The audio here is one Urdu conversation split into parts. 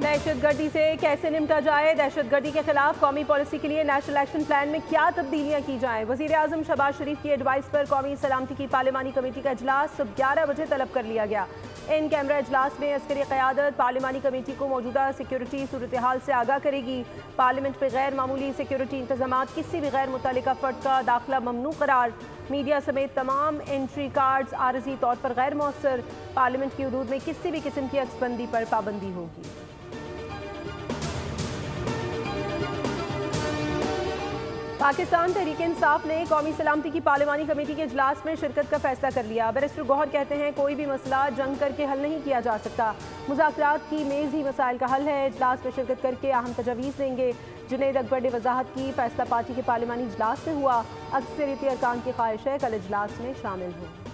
دہشت گردی سے کیسے نمٹا جائے؟ دہشت گردی کے خلاف قومی پالیسی کے لیے نیشنل ایکشن پلان میں کیا تبدیلیاں کی جائیں؟ وزیر اعظم شہباز شریف کی ایڈوائس پر قومی سلامتی کی پارلیمانی کمیٹی کا اجلاس صبح 11 بجے طلب کر لیا گیا۔ ان کیمرہ اجلاس میں عسکری قیادت پارلیمانی کمیٹی کو موجودہ سیکیورٹی صورتحال سے آگاہ کرے گی۔ پارلیمنٹ میں غیر معمولی سیکیورٹی انتظامات، کسی بھی غیر متعلقہ فرد کا داخلہ ممنوع قرار، میڈیا سمیت تمام انٹری کارڈز عارضی طور پر غیر مؤثر، پارلیمنٹ کی حدود میں کسی بھی قسم کی عکس بندی پر پابندی ہوگی۔ پاکستان تحریک انصاف نے قومی سلامتی کی پارلیمانی کمیٹی کے اجلاس میں شرکت کا فیصلہ کر لیا۔ بیرسٹر گوہر کہتے ہیں کوئی بھی مسئلہ جنگ کر کے حل نہیں کیا جا سکتا، مذاکرات کی میز ہی مسائل کا حل ہے۔ اجلاس میں شرکت کر کے اہم تجاویز دیں گے۔ جنید اکبر نے وضاحت کی، فیصلہ پارٹی کے پارلیمانی اجلاس میں ہوا، اکثریتی ارکان کی خواہش ہے کل اجلاس میں شامل ہوں۔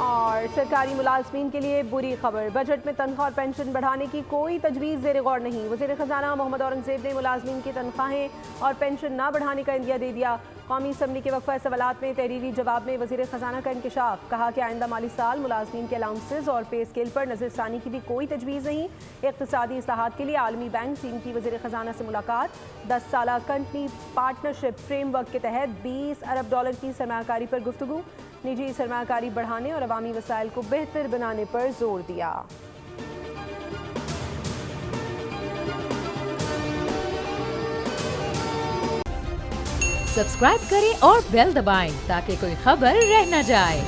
اور سرکاری ملازمین کے لیے بری خبر، بجٹ میں تنخواہ اور پینشن بڑھانے کی کوئی تجویز زیر غور نہیں۔ وزیر خزانہ محمد اورنگزیب نے ملازمین کی تنخواہیں اور پینشن نہ بڑھانے کا عندیہ دے دیا۔ قومی اسمبلی کے وقفہ سوالات میں تحریری جواب میں وزیر خزانہ کا انکشاف، کہا کہ آئندہ مالی سال ملازمین کے الاؤنسز اور پے اسکیل پر نظر ثانی کی بھی کوئی تجویز نہیں۔ اقتصادی اصلاحات کے لیے عالمی بینک چین کی وزیر خزانہ سے ملاقات، 10 سالہ کنٹری پارٹنرشپ فریم ورک کے تحت $20 ارب کی سرمایہ کاری پر گفتگو، نجی سرمایہ کاری بڑھانے اور عوامی وسائل کو بہتر بنانے پر زور دیا۔ سبسکرائب کریں اور بیل دبائیں تاکہ کوئی خبر رہ نہ جائے۔